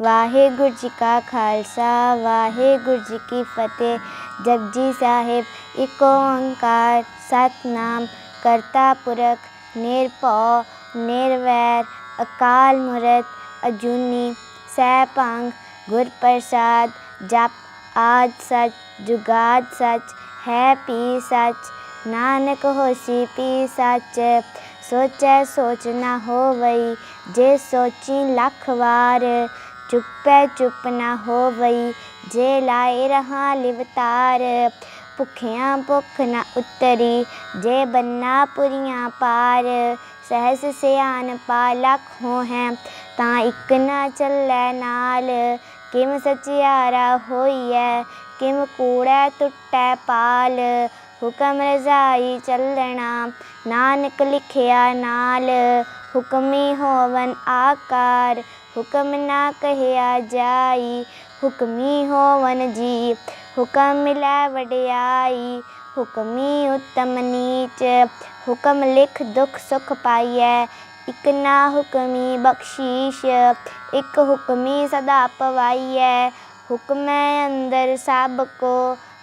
वाहेगुरु जी का खालसा वाहेगुरु जी की फतेह। जपजी साहिब एक ओंकार सतनाम करता पुरख निरभउ निरवैर अकाल मूरत अजूनी सैभंग गुर प्रसाद। जप आद सच जुगाद सच है पी सच नानक होसी पी सच। सोचै सोच न होवई जे सोची लख वार। चुपै चुप न होवई जे लाए रहा लिवतार। भुखियां भुख न उतरी जे बन्ना पुरियां पार। सहस सियानपा लख होहै तां इक न चलै नाल। किम सचियारा होइयै किम कूड़ै टुटै पाल। हुकम रजाई चलना नानक लिखिया नाल। हुकमी होवन आकार हुकम ना कहिया जाई। हुकमी होवन जी हुकम मिलै वडियाई। हुकमी उत्तम नीच हुकम लिख दुख सुख पाइयै। इक ना हुकमी बख्शीश इक हुकमी सदा पवाइयै। हुकमै अंदर सब को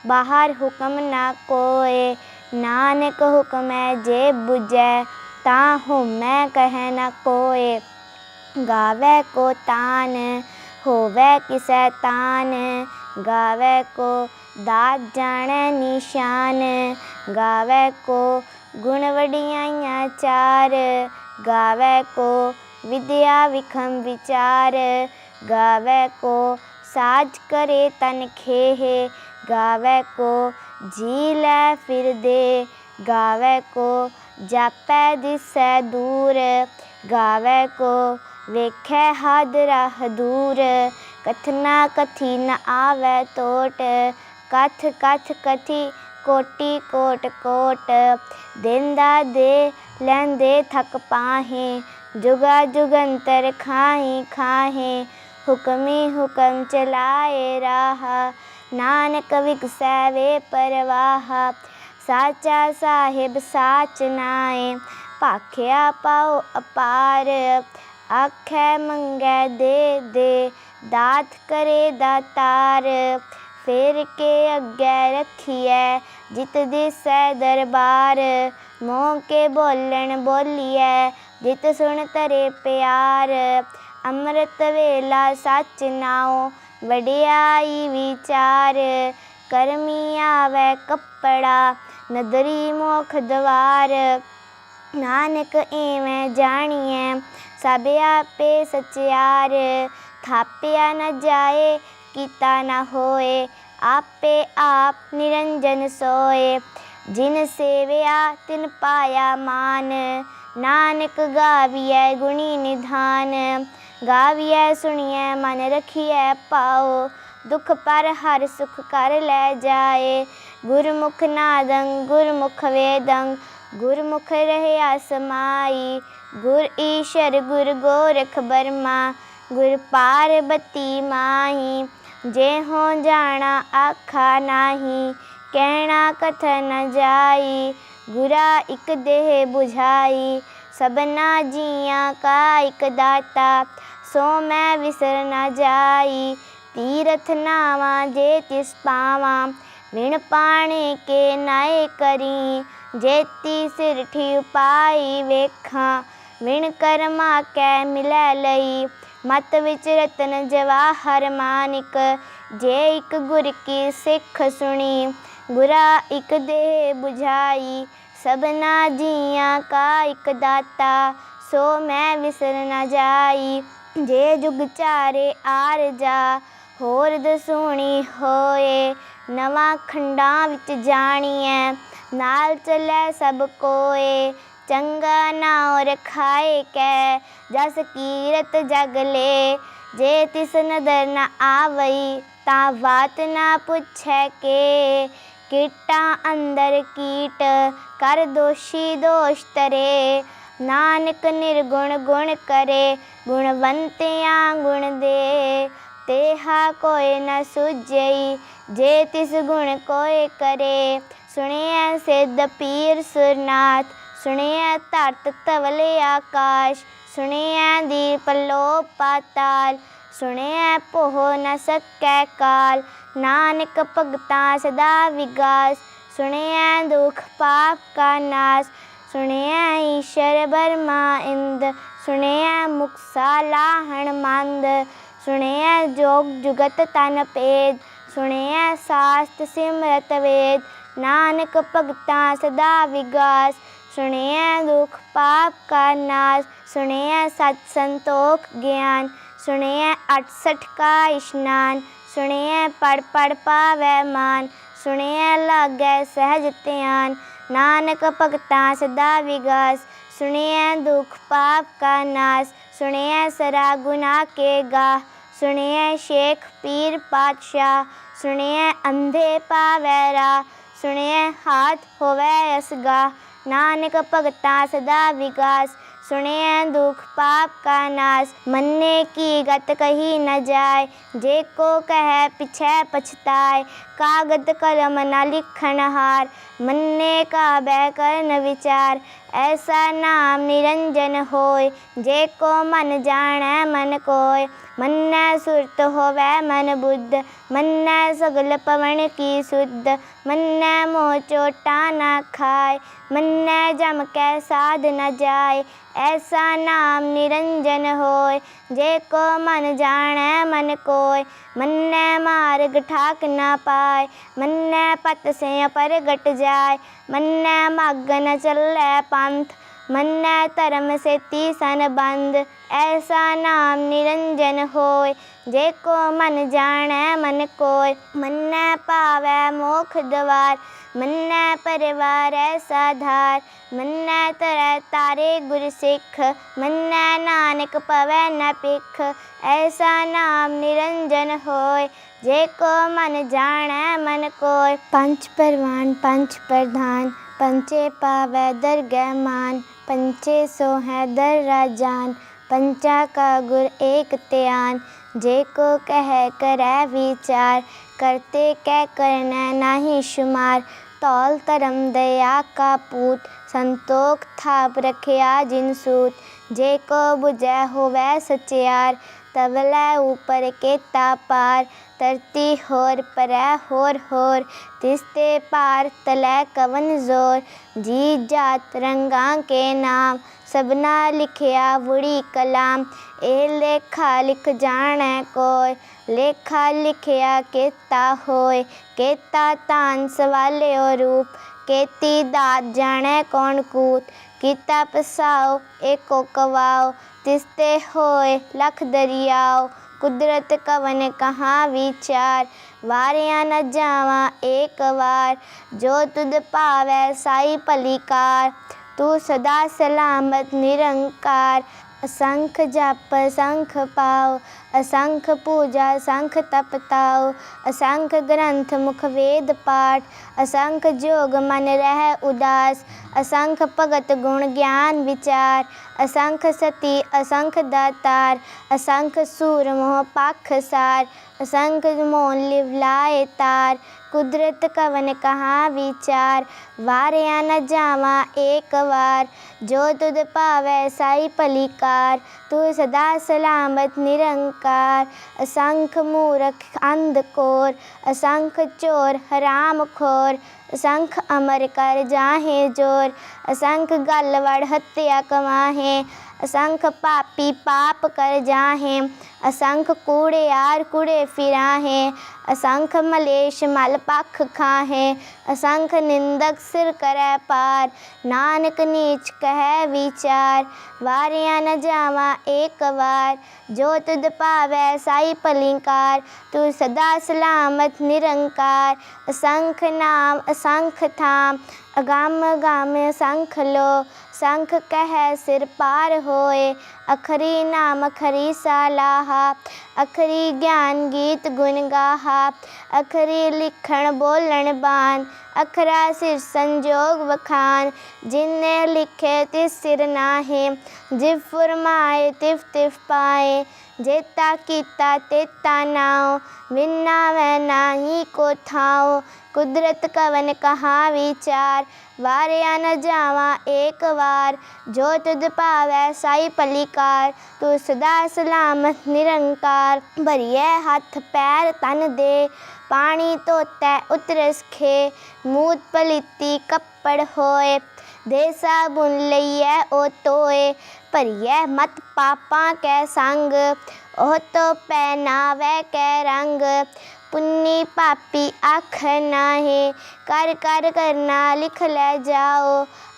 बाहर हुकम ना कोय। नानक हुकमै जे बुझै तां होमै कहै न कोय। गावै को तान होवै किसै तान। गावै को दात जाणै निशान। गावै को गुण वडियाइयां चार। गावै को विद्या विखम विचार। गावै को साज करे तन खेह। गावै को जी लै फिर दे। गावै को जापै दिसै दूर। गावै को वेखै हादरा दूर। कथना कथी न आवै टोट। कथ कथ कथी कोटि कोट कोट। देंदा दे लैंदे थक पाहें जुगा जुगंतर खाहीं खाहें। हुकमी हुकम चलाए राह नानक विगसै वे परवाह। साचा साहिब साच नाए भाखिया पाओ अपार। आखै मंगै दे दे दात करे दातार। फेर के अग्गै रखियै जित दिसै दरबार। मोह के बोलण बोलियै जित सुन धरे प्यार। अमृत वेला सच नाओ वडियाई विचार। करमी आवै कपड़ा नदरी मोख द्वार। नानक इवें जाणियै सब आपे सचियार। थापिया न जाए कीता न होए आपे आप निरंजन सोए। जिन सेविया तिन पाया मान। नानक गावियै गुणी निधान। गावियै सुनियै मन रखियै पाओ। दुख पर हर सुख कर लै जाए। गुरमुख नादं गुरमुख वेदं गुरमुख रहया समाई। गुर ईशर गुर गोरख बर्मा गुर पार्बती माही। जेहों जाना आखा नाही कहना कथन न जाई। गुरा इक देह बुझाई सबना जियां का इक दाता। सो मैं विसर न जाई तीरथ नावां जे तिस पावां। विण पाणे के नाए करी जेती सिरठी उपाई वेखां। विण कर्मा कै मिलै लई मत विच रतन जवाहर मानिक। जे इक गुर की सिख सुनी गुरा इक देह बुझाई। सबना जियां का इक दाता सो मैं विसर न जाई। जे जुग चारे आर जा होर दसूणी होए। नवां खंडां विच जाणियै नाल चलै सब कोए। चंगा नाउं रखाए कै जस कीरत जग ले। जे तिस नदर न आवई तां बात न पुछै के। कीटां अंदर कीट कर दोषी दोष तरे। नानक निर्गुण गुण करे गुणवंतियां गुण दे। तेहा कोय न सूझई जे तिस गुण कोय करे। सुनियै सिद्ध पीर सुरनाथ सुनियै धरत धवल आकाश। सुनियै दीप लो पाताल सुनिए पोह न सकै काल। नानक भगतां सदा विगास, सुनिए दुख पाप का नाश। सुनिए ईश्वर ब्रह्मा इंद, सुनिए मुक्सा लाहण मंद। सुनिए जोग जुगत तन भेद, सुनिए शास्त्र सिमरत वेद। नानक भगतां सदा विगास, सुनिए दुख पाप का नाश। सुनिए सत संतोख ज्ञान, सुनिए 68 का स्नान। सुनिए पढ़ पढ़ पावै मान, सुनिए लागै सहज ध्यान। नानक भगतां सदा विगास, सुनिए दुख पाप का नाश। सुनिए सरा गुनाह के गाह, सुनिए शेख पीर पातशाह। सुनिए अंधे पावै राह, सुनिए हाथ होवै असगाह। नानक भगतां सदा विगास, सुनिए दुख पाप का नाश। मन्ने की गत कही न जाय, जे को कहे पिछै पछताय। कागद कलम न लिखन हार, मन्ने काबे करन विचार। ऐसा नाम निरंजन होय, जे को मन जानै मन कोय। मन्नै सुरत होवै मन बुद्ध, मन्नै सगल पवन की सुध। मन्नै मोह चोटा न खाय, मन्नै जम कै साध न जाय। ऐसा नाम निरंजन होय, जे को मन जानै मन कोय। मन्नै मार्ग ठाक न पाय, मन्नै पत से परगट जाय। मन्नै मग्ग न चलै पंथ, मन्नै धर्म सेती सन बंद। ऐसा नाम निरंजन होय, जे को मन जानै मन कोय। मन्नै पावै मोख द्वार, मन्नै परवारै साधार। मन्नै तरै तारे गुर सिख, मन्नै नानक पवै न पिख। ऐसा नाम निरंजन होय, जे को मन जानै मन कोय। पंच परवान पंच प्रधान, पंचे पावै दरगह मान। पंचे सोहै दर राजान, पंचा का गुर एक ध्यान। जे को कहे करै विचार, करते कै करनै नाहीं शुमार। तौल धर्म दया का पूत, संतोख थाप रखिया जिन सूत। जे को बुझै होवै सचियार, तवलै ऊपर केता पार। धरती होर परै होर होर, तिसते पार तलै कवन जोर। जी जात रंगां के नाम, सबना लिखिया वुड़ी कलाम। ए लेखा लिख जानै कोय, लेखा लिखिया केता होय। केता तान सवालियो रूप, केती दात जानै कौन कूत। कीता पसाओ एको कवाओ, तिसते होय लख दरियाओ। कुदरत कवन कहाँ विचार, वारिया न जावां एक वार। जो तुद पावै साई भली कार, तू सदा सलामत निरंकार। असंख जप असंख पाओ, असंख पूजा असंख तप ताओ। असंख ग्रंथ मुख वेद पाठ, असंख जोग मन रहै उदास। असंख भगत गुण ज्ञान विचार, असंख सती असंख दातार। असंख सूर मोह पाखसार, असंख मोल लिवलाए तार। कुदरत कवन कहाँ विचार, वारिया न जावां एक वार। जो तुद पावै साई भली कार, तू सदा सलामत निरंकार। असंख मूरख अंधकोर, असंख चोर हराम खोर। असंख अमर कर जाहे जोर, असंख गल वड़ हत्या कमाहे। असंख पापी पाप कर जाहे, असंख कूड़ियार कूड़े फिराहे। असंख मलेश मल पख खाहे, असंख निंदक सिर करै पार। नानक नीच कहै विचार, वारिया न जावां एक वार। जो तुद पावै साई भली कार, तू सदा सलामत निरंकार। असंख नाम असंख थाम, अगम अगम असंख लो। संख कहै सिर पार होए, अखरी नाम अखरी सालाहा। अखरी ज्ञान गीत गुण गाहा, अखरी लिखण बोलण बान। अखरा सिर संजोग वखान, जिन्ने लिखे तिस सिर नाहे। जिव फुरमाए तिव तिव पाए, जेता कीता तेता नाओ। विन्ना वै नाही को थाओ, कुदरत कवन कहाँ विचार। वारिया न जावा एक वार, जो तुझ पावै साई पलीकार। तू सदा सलामत निरंकार, भरिए हथ पैर तन दे। पानी धोतै उतरस खे, मूत पलीती कपड़ होए। दे साबुन लईए ओ धोए, भरिए मत पापां कै संग। ओह तो पहनावै कै रंग, पुन्नी पापी आखर नाहीं। कर कर करना लिख लै जाओ,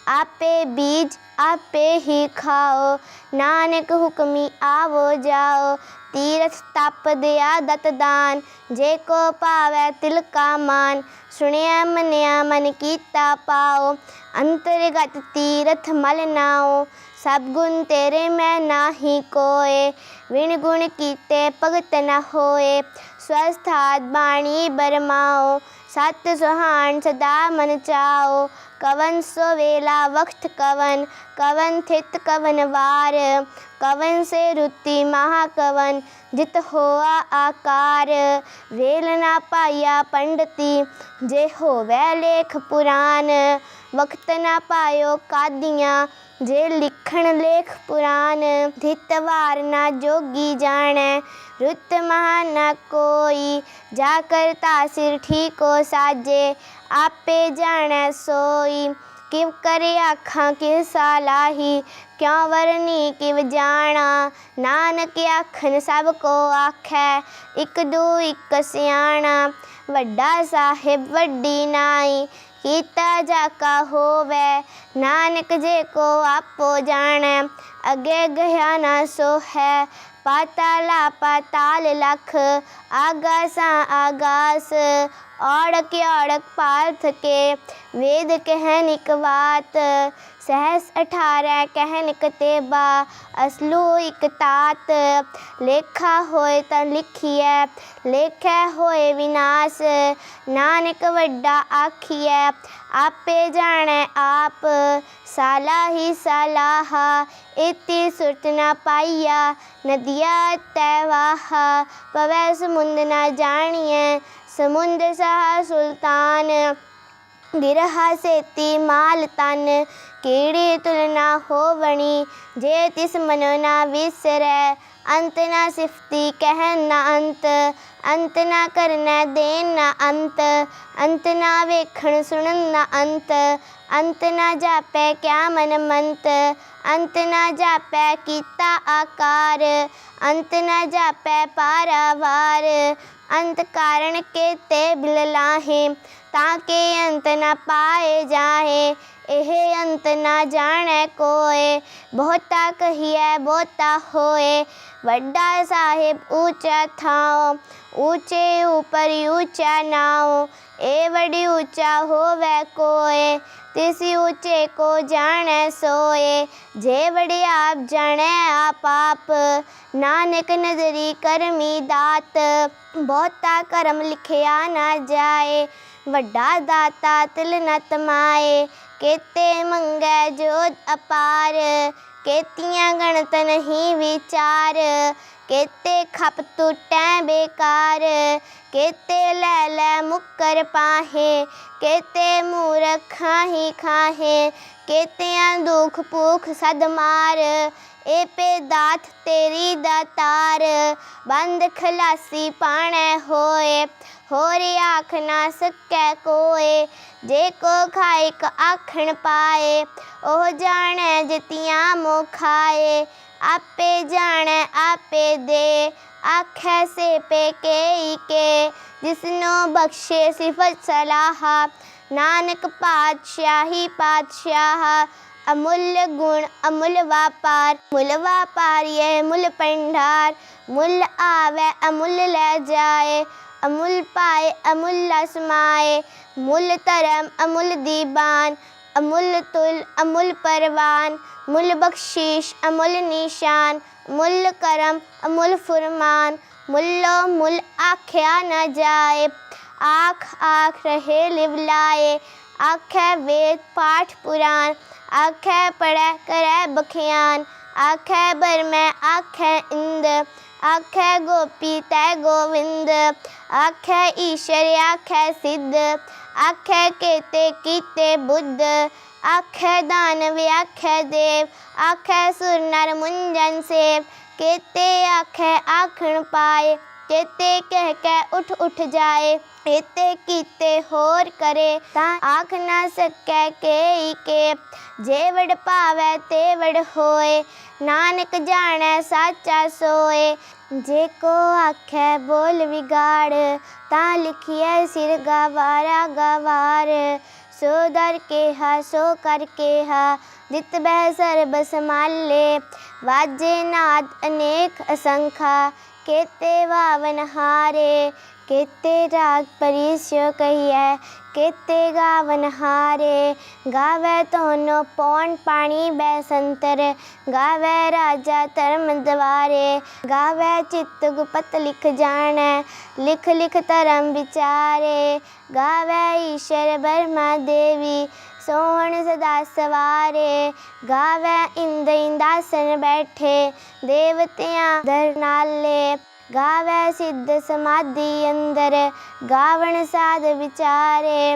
आपे बीज आपे ही खाओ। नानक हुक्मी आवो जाओ, तीरथ तप दया दत दान। जे को पावै तिल का मान, सुनिया मनिया मन कीता पाओ। अंतरगत तीरथ मल नाओ, सब गुण तेरे मैं नाही कोय। विण गुण कीते भगत न होए, स्वस्थात बाणी बरमाओ। सत सुहान सदा मन चाओ, कवन सो वेला वक्त कवन। कवन थित कवन वार, कवन से रुति महाकवन। जित होआ आकार, वेल ना पाया पंडिती। जे होवै लेख पुराण, वक्त ना पायो कादियाँ। जे लिखण लेख पुराण, धित वार ना जोगी जाणै। रुत महा न कोई, जाकर तासिर ठीको साजे। आपे जाणै सोई, किव करे आखां किव सालाही। क्यों वरनी किव जाना, नानक आखन सब को आखै। इक दू इक सियाणा, वड्डा साहिब वड्डी नाई। कीता जाका होवै, नानक जे को आपो जाणै। अगे गया ना सो है, पाताला पाताल लख। आगासां आगास, औड़क औड़क पाल थके। वेद कहन इक बात, सहस 18 कहन इक तेबा। असलू इक तात, लेखा होए तां लिखिए। लेखै होए विनाश, नानक वड्डा आखिए। आपे जाणै आप, साला ही सालाहा। इति सुरत न पाइया, नदिया तै वाहा। पवै समुंद न जानिए, समुंद सहा सुल्तान। गिरहा सेती माल तन, कीड़ी तुलना होवणी। जे तिस मनो ना विसरै, अंत ना सिफती कहन ना अंत। अंत ना करनै देन ना अंत, अंत ना वेखण सुनन ना अंत। अंत ना जापै क्या मन मंत, अंत ना जापै कीता आकार। अंत ना जापै पारावार, अंत कारण केते बिल लाहे। ताके अंत न पाए जाहे, एहे अंत न जाणै कोय। बहुता कहिए बहुता होए, वड्डा साहिब ऊंचा थाओ। ऊंचे ऊपर ऊंचा नाओ, ए वडी ऊंचा होवै कोय। तिसी ऊंचे को जाणै सोए, जे वडी आप जाणै आप आप। नानक नजरी करमी दात, बहुता करम लिखिया ना जाए। वड्डा दाता तिल न तमाए, केते मंगै जोत अपार। केतियां गणत नहीं विचार, केते खप टूटै बेकार। केते लै लै मुक्कर पाहे, केते मूरख खाही खाहे। केतियां दुख भूख सद मार, ए पे दात तेरी दातार। बंद खलासी पाणै होए, होर आख ना सकै कोय। जे को खाइक आखण पाए, ओह जाणै जितियां मोह खाए। आपे जाणै आपे दे, आखै से पे केई के। जिसनो बख्शे सिफत सलाहा, नानक पातशाही पातशाह। अमूल्य गुण अमूल्य व्यापार, मूल व्यापार ये मूल भंडार। मूल आवे अमूल्य लै जाए, अमूल पाए अमूल्य समाए। मूल धर्म अमूल दीवान, अमूल तुल अमूल परवान। मूल बख्शीश अमूल निशान, मूल करम अमूल फुरमान। मूलो मूल आख्या न जाए, आख आख रहे लिवलाए। आखै वेद पाठ पुराण, आखै पढ़ै करै बख्यान। आखै बरमै आखै इंद, आखै गोपी तै गोविंद, आखै ईश्वर आखै सिद्ध, आखै केते कीते बुद्ध, आखै दानव आखै देव, आखै सुर नर मुंजन सेव, केते आखै आखण पाए, केते कह कै उठ उठ जाए, एते कीते होर करे तां आख ना सकै केई के, जेवड़ पावै तेवड़ होए, नानक जाणै साचा सोए, जेको आखै बोल विगाड़, तां लिखिए सिर गवारा गवार, सो दर केहा सो कर केहा, जित बह सर्ब समाले, वाजे नाद अनेक असंखा, केते वावन हारे, केते राग परिस्यो कहिए, केते गावन हारे, गावे तोनो पौन पानी बैसंतर, गावे राजा धर्म द्वारे, गावे चित्त गुपत लिख जाने, लिख लिख धर्म विचारे, गावे ईश्वर ब्रह्मा देवी, सोहन सदा सवारे, गावे इंद इंदासन बैठे, देवतियां दर नाले, गावे सिद्ध समाधि अंदर, गावण साध विचारे,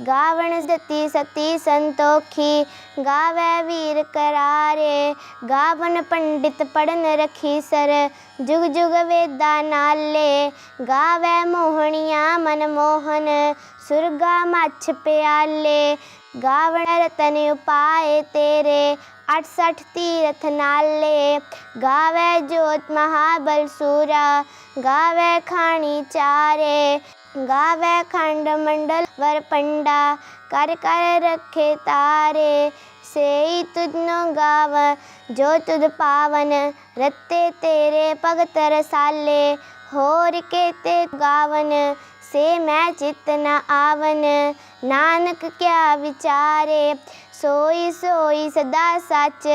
गावण सती सती संतोखी, गावे वीर करारे, गावन पंडित पढ़न रखी सर, जुग जुग वेदा नाले, गावे मोहनिया मनमोहन, सुरगा मछ प्याले, गावण रतन उपाय तेरे, 68 तीरथ नाले, गावे जोत महाबल सूरा, गावे खानी चारे, गावे खंड मंडल वर पंडा, कर कर रखे तारे, सेई तुझनो गाव जो तुध पावन, रत्ते तेरे भगत रसाले, होर केते गावन से मैं चित न आवन, नानक क्या विचारे, सोई सोई सदा सच,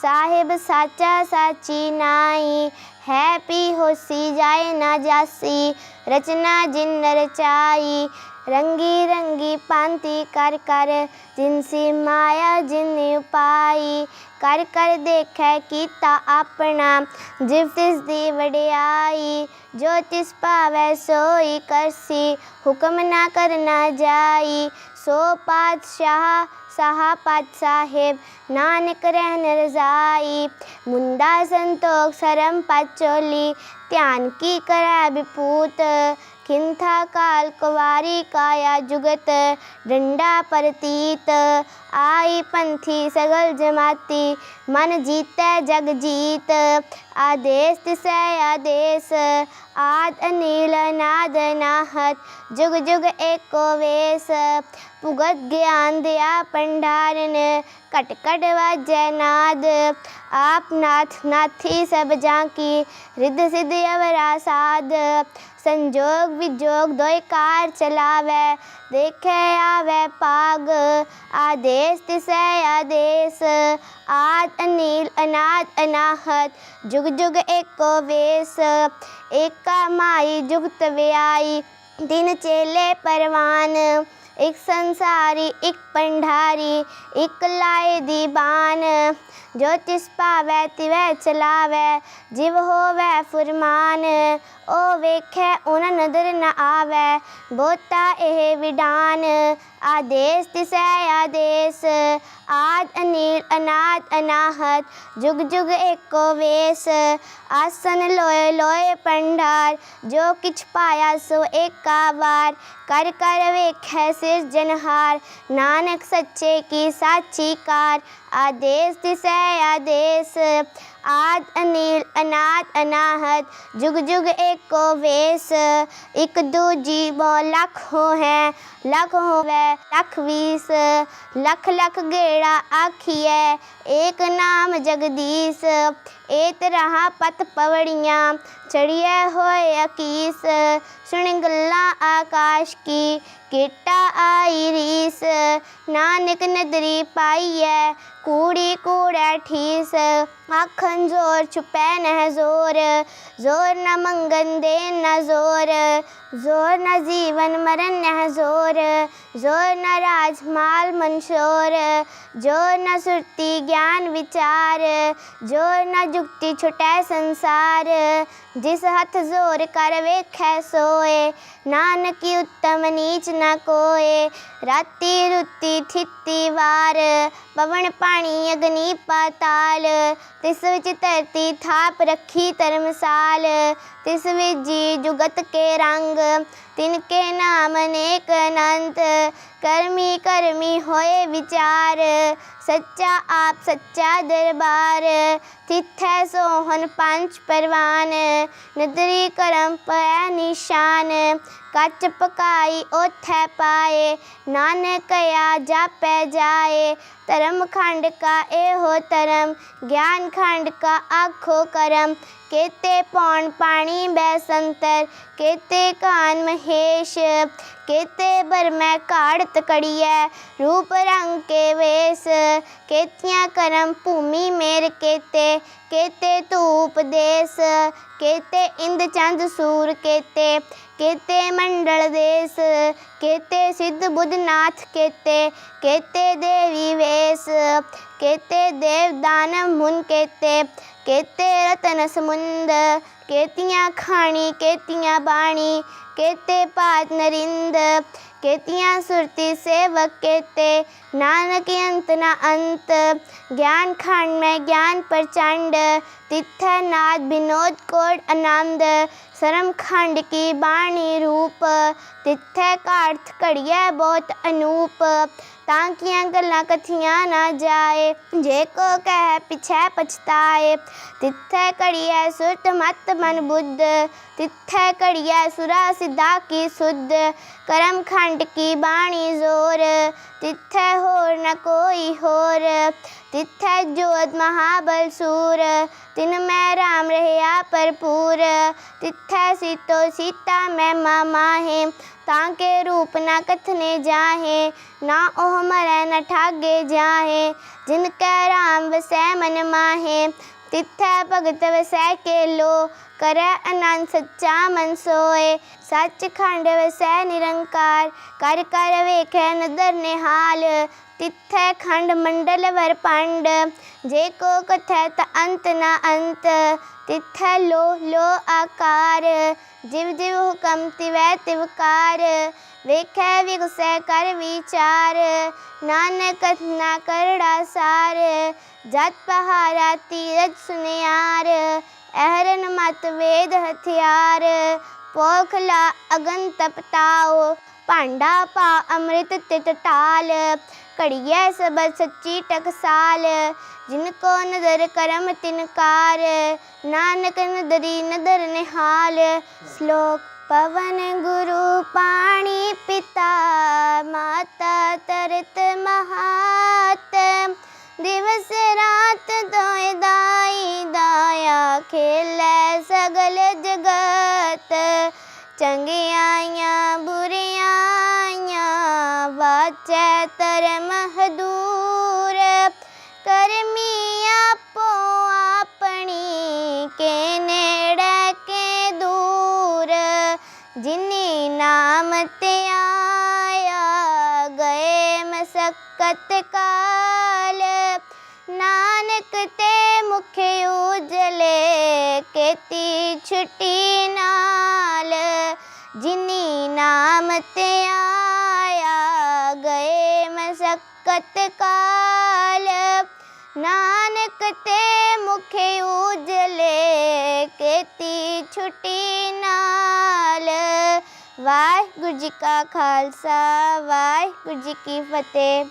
साहिब साचा साची नाई, है पी होसी जाए ना जासी, रचना जिन रचाई, रंगी रंगी पांति कर कर, जिनसी माया जिन उपाई, कर कर देखे कीता अपना, जिव तिस दी वडियाई, जो तिस पावै सोई करसी, हुक्म ना करना जाई, सो पातशाह साहा पात साहेब, नानक रहन रजाई, मुंडा संतोख सरम पाचोली, ध्यान की करै विपूत, खिंथा काल कुवारी काया जुगत, डंडा परतीत, आई पंथी सगल जमाती, मन जीतै जग जीत, आदेश तिसै आदेश, आद अनील अनाद अनाहत, जुग जुग एको वेश, भुगत ज्ञान दया भंडारन, कट कट वाजै नाद, आप नाथ नाथी सब जाकी, रिद्ध सिद्ध अवरा साध, संजोग विजोग दोय कार चलावे, देखे आवे पाग, आदेश तिसै आदेश, आद अनील अनाद अनाहत, जुग जुग एको वेश, एका माई जुगत व्याई, दिन चेले परवान, एक संसारी एक पंडारी, एक लाए दीवान, जो तिस पावै तिवै चलावै, जिव होवै फुरमान, ओ वेखै उन नदर न आवै, बोता एह विडान, आदेश तिसै आदेश, आद अनील अनाद अनाहत, जुग जुग एको वेश, आसन लोए लोए पंडार, जो किछ पाया सो एका बार, कर कर वेखै सिरजनहार, नानक सच्चे की साची कार, आदेश तिसै आदेश, आद अनील अनाद अनाहत, जुग जुग एको वेश, एक दूजी बो लख हो है, लख होवे लख बीस, लख लख गेड़ा आखिए, एक नाम जगदीश, एत रहा पत पवड़ियाँ, चढ़िए होए अकीस, सुन गल्लां आकाश की, केटा आई रीस, नानक नदरी पाईए, कूड़ी कूड़ै ठीस, आखन जोर छुपै नह जोर, जोर न मंगन दे न जोर, जोर न जीवन मरण नह जोर, जोर न राज माल मंशोर, जोर न सुरती ज्ञान विचार, जोर न जुक्ति छुटै संसार, जिस हथ जोर कर वेखै सोए, नानकी उत्तम नीच न कोए। राती रुती थिती वार, पवन पानी अग्नि पाताल। तिस विच धरती थाप रखी धर्मसाल, तिस विजी जुगत के रंग। तिनके नाम अनेक अनंत, करमी करमी होए विचार। सच्चा आप सच्चा दरबार, तिथै सोहन पंच परवान। नदरी करम पै निशान, कच पकाई ओथै पाए। नानक कया जापै जाए, धर्म खंड का एहो धर्म। ज्ञान खंड का आखो करम, केते पौन पानी बैसंतर। केते कान महेश, केते बरमै काढ़त कड़ियै। रूप रंग के वेश, केतियाँ करम भूमि मेर केते। केते धूप देश, केते इंद चंद सूर केते। केते मंडल देश, केते सिद्ध बुद्ध नाथ केते। केते देवी वेश, केते देव दानव मुन केते। केते रतन समुंद, केतियाँ खाणी केतियाँ बाणी। केते पात नरिंद, केतियाँ सुरती सेवक केते। नानक अंत न अंत, ज्ञान खंड में ज्ञान प्रचंड। तिथै नाद विनोद कोड आनंद, शर्म खंड की बाणी रूप। तिथै काढ़त घड़ियै बहुत अनूप, तांकियां गल्लां कथियां ना जाए। जे को कह पिछै पछताए, तिथै घड़ियै सुरत मत मन बुद्ध। तिथै घड़ियै सुरा सिद्धा की सुध, करम खंड की बाणी जोर। तिथै होर न कोई होर, तिथै जोत महाबल सूर। तिन मैं राम रहया भरपूर, तिथै सीतो सीता महिमा माहे। ताके रूप न कथने जाहे, ना ओह मरै न ठागे जाहे। जिनकै राम वसै मन माहे, तिथै भगत वसै केलो। करै आनंद सच्चा मन सोए, सच खंड वसै निरंकार। कर कर वेखै नदर निहाल, तिथै खंड मंडल वर पंड। जे को कथै त अंत न अंत, तिथै लो लो आकार। जिव जिव हुकम तिवै तिवकार, वेखै विगसै कर विचार। नानक कथना करड़ा सार, जत पहारा तीरथ सुनियार। अहरन मत वेद हथियार, पोखला अगन तपताओ। भांडा पा अमृत तित टाल, घड़ियै सबद सच्ची टकसाल। जिनको नदर करम तिनकार, नानक नदरी नदर निहाल। श्लोक पवन गुरु पाणी पिता, माता तरत महात। दिवस रात दोए दाई दाया, खेलै सगल जगत। चंगियाइयां बुरियाइयां, वाचै धर्म हदूर। करमी आपो आपनी, के नेड़े के दूर। जिनी नाम ते आया, गए मसक्कत काल। नानक ते मुख उजले, केती छुटी नाल। जिनी नाम ते आया, गए मसक्कत काल। नानक ते मुख उजले, केती छुटी नाल। वाहिगुरू जी का खालसा, वाहिगुरू जी की फतेह।